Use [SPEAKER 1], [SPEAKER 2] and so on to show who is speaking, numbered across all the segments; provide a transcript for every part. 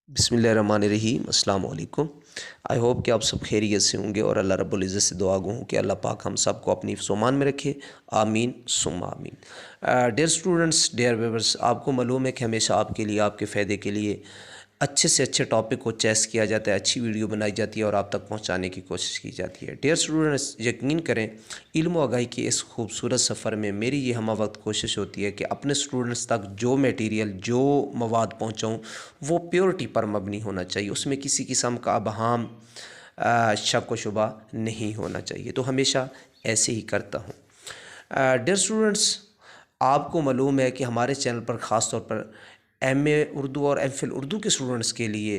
[SPEAKER 1] बिस्मिल्लाहिर्रहमानिर्रहीम अस्सलाम वालेकुम। आई होप कि आप सब खैरियत से होंगे और अल्लाह रब्बुल इज़्ज़त से दुआ गो हूँ कि अल्लाह पाक हम सब को अपनी हिफ्ज़-ओ-मान में रखे। आमीन सुम्मा आमीन। डियर स्टूडेंट्स, डियर व्यूअर्स, आपको मालूम है कि हमेशा आपके लिए, आपके फ़ायदे के लिए अच्छे से अच्छे टॉपिक को चॉइस किया जाता है, अच्छी वीडियो बनाई जाती है और आप तक पहुंचाने की कोशिश की जाती है। डियर स्टूडेंट्स, यकीन करें, इल्म व आगाही के इस खूबसूरत सफ़र में मेरी ये हम वक्त कोशिश होती है कि अपने स्टूडेंट्स तक जो मटेरियल, जो मवाद पहुंचाऊं, वो प्योरिटी पर मबनी होना चाहिए। उसमें किसी किस्म का अबहाम, शक व शुबा नहीं होना चाहिए। तो हमेशा ऐसे ही करता हूँ। डियर स्टूडेंट्स, आपको मालूम है कि हमारे चैनल पर ख़ास तौर पर एमए उर्दू और एमफिल उर्दू के स्टूडेंट्स के लिए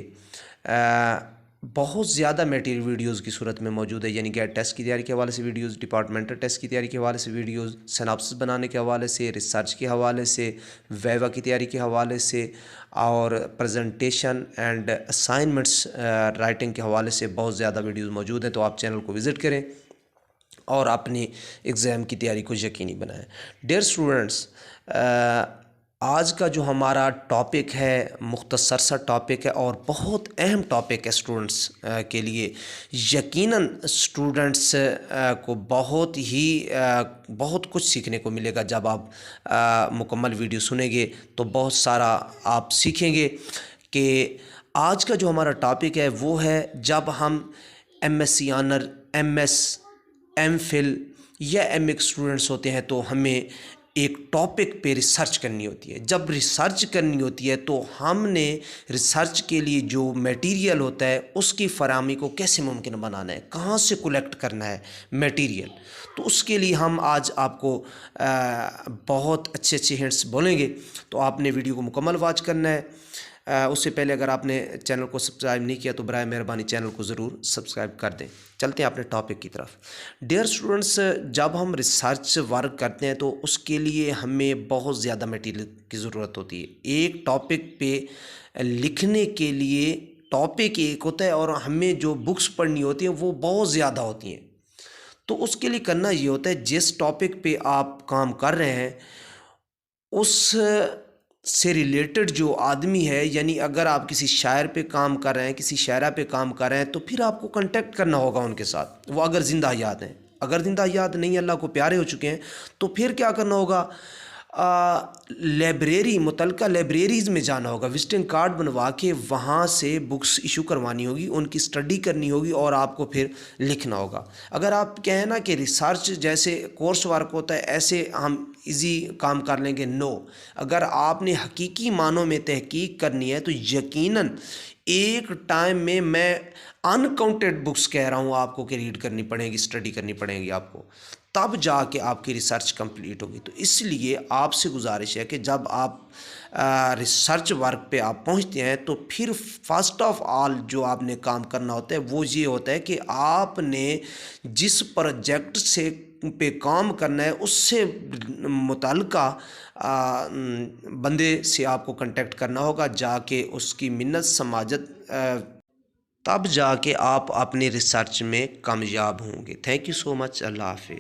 [SPEAKER 1] बहुत ज़्यादा मटेरियल वीडियोज़ की सूरत में मौजूद है। यानी गेट टेस्ट की तैयारी के हवाले से वीडियोज़, डिपार्टमेंटल टेस्ट की तैयारी के हवाले से वीडियोज़, सिनॉप्सिस बनाने के हवाले से, रिसर्च के हवाले से, वाइवा की तैयारी के हवाले से और प्रेजेंटेशन एंड असाइनमेंट्स राइटिंग के हवाले से बहुत ज़्यादा वीडियोज़ मौजूद हैं। तो आप चैनल को विज़िट करें और अपनी एग्ज़ाम की तैयारी को यकीनी बनाएं। डियर स्टूडेंट्स, आज का जो हमारा टॉपिक है, मुख्तसर सा टॉपिक है और बहुत अहम टॉपिक है स्टूडेंट्स के लिए। यकीनन स्टूडेंट्स को बहुत कुछ सीखने को मिलेगा जब आप मुकम्मल वीडियो सुनेंगे। तो बहुत सारा आप सीखेंगे कि आज का जो हमारा टॉपिक है वो है, जब हम एमएससी ऑनर, एमएस, एमफिल या एमए स्टूडेंट्स होते हैं तो हमें एक टॉपिक पे रिसर्च करनी होती है। जब रिसर्च करनी होती है तो हमने रिसर्च के लिए जो मटेरियल होता है उसकी फराहमी को कैसे मुमकिन बनाना है, कहाँ से कलेक्ट करना है मटेरियल। तो उसके लिए हम आज आपको बहुत अच्छे अच्छे हिंट्स बोलेंगे। तो आपने वीडियो को मुकम्मल वॉच करना है। उससे पहले अगर आपने चैनल को सब्सक्राइब नहीं किया तो बराए मेहरबानी चैनल को ज़रूर सब्सक्राइब कर दें। चलते हैं अपने टॉपिक की तरफ। डियर स्टूडेंट्स, जब हम रिसर्च वर्क करते हैं तो उसके लिए हमें बहुत ज़्यादा मटेरियल की ज़रूरत होती है। एक टॉपिक पे लिखने के लिए टॉपिक एक होता है और हमें जो बुक्स पढ़नी होती हैं वो बहुत ज़्यादा होती हैं। तो उसके लिए करना ये होता है, जिस टॉपिक पे आप काम कर रहे हैं उस से रिलेटेड जो आदमी है, यानी अगर आप किसी शायर पे काम कर रहे हैं, किसी शायरा पे काम कर रहे हैं, तो फिर आपको कांटेक्ट करना होगा उनके साथ। वो अगर ज़िंदा याद हैं, अगर ज़िंदा याद नहीं, अल्लाह को प्यारे हो चुके हैं, तो फिर क्या करना होगा, लाइब्रेरी, मुतलका लाइब्रेरीज़ में जाना होगा, विजिटिंग कार्ड बनवा के वहाँ से बुक्स इशू करवानी होगी, उनकी स्टडी करनी होगी और आपको फिर लिखना होगा। अगर आप कहें ना कि रिसर्च जैसे कोर्स वर्क होता है ऐसे हम इजी काम कर लेंगे, नो। अगर आपने हकीकी मानों में तहकीक करनी है तो यकीनन एक टाइम में मैं अनकाउंटेड बुक्स कह रहा हूँ आपको कि रीड करनी पड़ेगी, स्टडी करनी पड़ेगी आपको, तब जाके आपकी रिसर्च कंप्लीट होगी। तो इसलिए आपसे गुजारिश है कि जब आप रिसर्च वर्क पे आप पहुंचते हैं तो फिर फर्स्ट ऑफ ऑल जो आपने काम करना होता है वो ये होता है कि आपने जिस प्रोजेक्ट से पे काम करना है उससे मुतल्लिका बंदे से आपको कांटेक्ट करना होगा, जाके उसकी मिन्नत समाजत, तब जाके आप अपनी रिसर्च में कामयाब होंगे। Thank you so much. Allah हाफ़िज़।